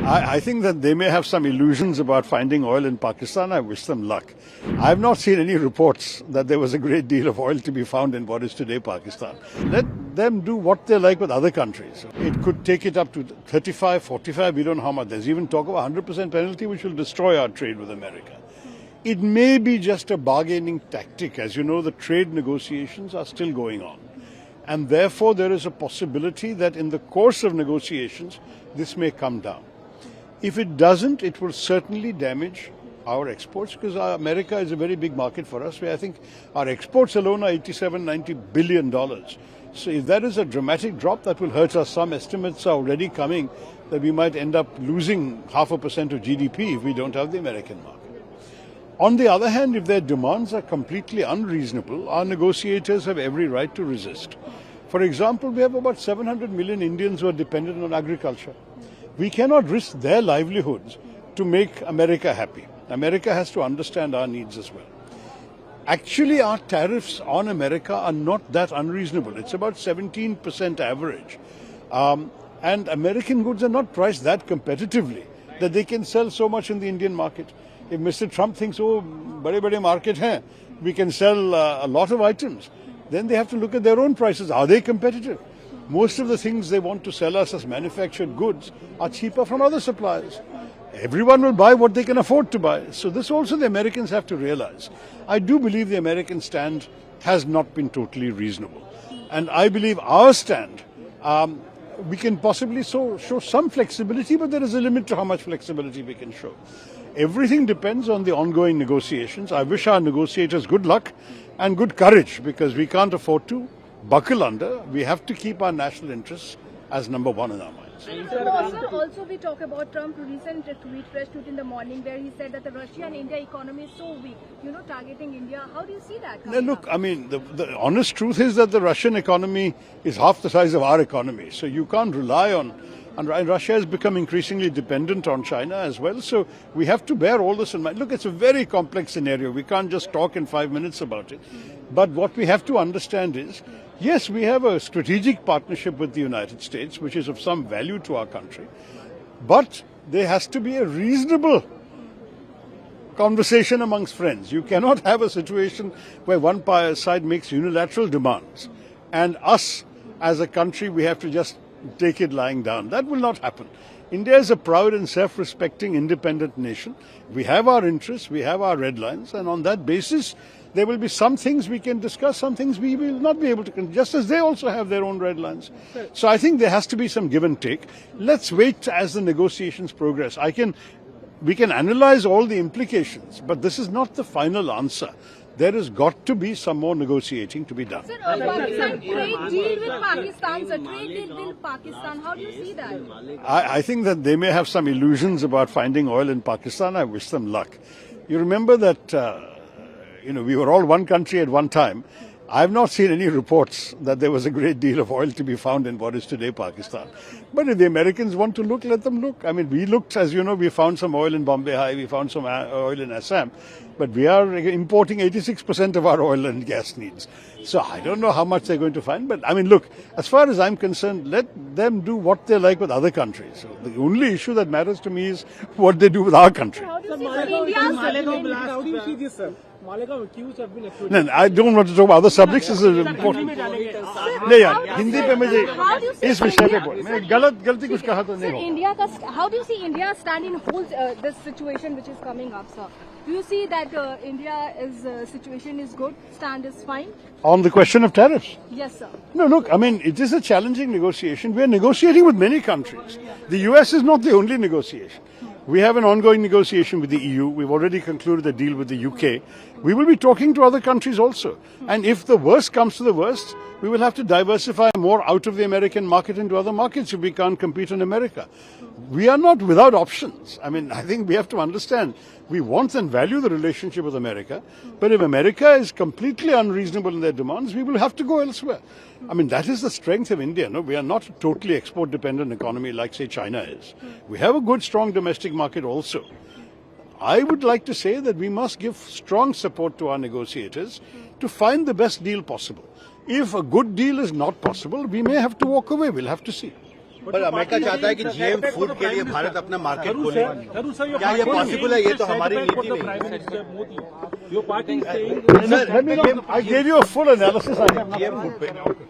I think that they may have some illusions about finding oil in Pakistan. I wish them luck. I have not seen any reports that there was a great deal of oil to be found in what is today Pakistan. Let them do what they like with other countries. It could take it up to 35, 45, we don't know how much. There's even talk of a 100% penalty which will destroy our trade with America. It may be just a bargaining tactic. As you know, the trade negotiations are still going on. And therefore, there is a possibility that in the course of negotiations, this may come down. If it doesn't, it will certainly damage our exports because America is a very big market for us. I think our exports alone are $87-90 billion. So if that is a dramatic drop, that will hurt us. Some estimates are already coming that we might end up losing 0.5% of GDP if we don't have the American market. On the other hand, if their demands are completely unreasonable, our negotiators have every right to resist. For example, we have about 700 million Indians who are dependent on agriculture. We cannot risk their livelihoods to make America happy. America has to understand our needs as well. Actually, our tariffs on America are not that unreasonable. It's about 17% average. And American goods are not priced that competitively that they can sell so much in the Indian market. If Mr. Trump thinks, oh, bade market hai, we can sell a lot of items, then they have to look at their own prices. Are they competitive? Most of the things they want to sell us as manufactured goods are cheaper from other suppliers. Everyone will buy what they can afford to buy. So this also the Americans have to realize. I do believe the American stand has not been totally reasonable. And I believe our stand, we can possibly show some flexibility, but there is a limit to how much flexibility we can show. Everything depends on the ongoing negotiations. I wish our negotiators good luck and good courage because we can't afford to buckle under. We have to keep our national interests as number one in our minds. Also, we talk about Trump's recent press tweet in the morning where he said that the Russia and India economy is so weak, targeting India. How do you see that? Now, look, I mean, the honest truth is that the Russian economy is half the size of our economy. So you can't rely on, and Russia has become increasingly dependent on China as well. So we have to bear all this in mind. Look, it's a very complex scenario. We can't just talk in 5 minutes about it. But what we have to understand is, yes, we have a strategic partnership with the United States, which is of some value to our country. But there has to be a reasonable conversation amongst friends. You cannot have a situation where one side makes unilateral demands and us as a country, we have to just take it lying down. That will not happen. India is a proud and self-respecting independent nation. We have our interests, we have our red lines, and on that basis, there will be some things we can discuss, some things we will not be able to, just as they also have their own red lines. So I think there has to be some give and take. Let's wait as the negotiations progress. We can analyze all the implications, but this is not the final answer. There has got to be some more negotiating to be done. Sir, Pakistan trade deal with Pakistan, sir. Trade deal with Pakistan. How do you see that? I think that they may have some illusions about finding oil in Pakistan. I wish them luck. You remember that, we were all one country at one time. I have not seen any reports that there was a great deal of oil to be found in what is today Pakistan. But if the Americans want to look, let them look. I mean, we looked, as you know, we found some oil in Bombay High, we found some oil in Assam. But we are importing 86% of our oil and gas needs. So I don't know how much they're going to find. But I mean, look, as far as I'm concerned, let them do what they like with other countries. So the only issue that matters to me is what they do with our country. How do you see this, sir? Malegaon accused have been accused. No, I don't want to talk about other subjects. This is important. नहीं यार, हिंदी पे मुझे इस विषय पे बोल. मैं गलती कुछ कहा तो नहीं होगा. How do you see India stand in whole this situation which is coming up, sir? Do you see that India's situation is good, stand is fine? On the question of tariffs? Yes, sir. No, look, I mean, it is a challenging negotiation. We are negotiating with many countries. The US is not the only negotiation. We have an ongoing negotiation with the EU. We've already concluded a deal with the UK. We will be talking to other countries also. And if the worst comes to the worst, we will have to diversify more out of the American market into other markets if we can't compete in America. We are not without options. I mean, I think we have to understand we want and value the relationship with America. But if America is completely unreasonable in their demands, we will have to go elsewhere. I mean, that is the strength of India. No, we are not a totally export-dependent economy like, say, China is. We have a good, strong domestic market also. I would like to say that we must give strong support to our negotiators to find the best deal possible. If a good deal is not possible, we may have to walk away. We'll have to see. पर America चाहता है कि GM food के लिए भारत अपना market खोले। क्या ये पॉसिबल है? ये तो हमारी नीति नहीं है। I gave you a full analysis. I have nothing.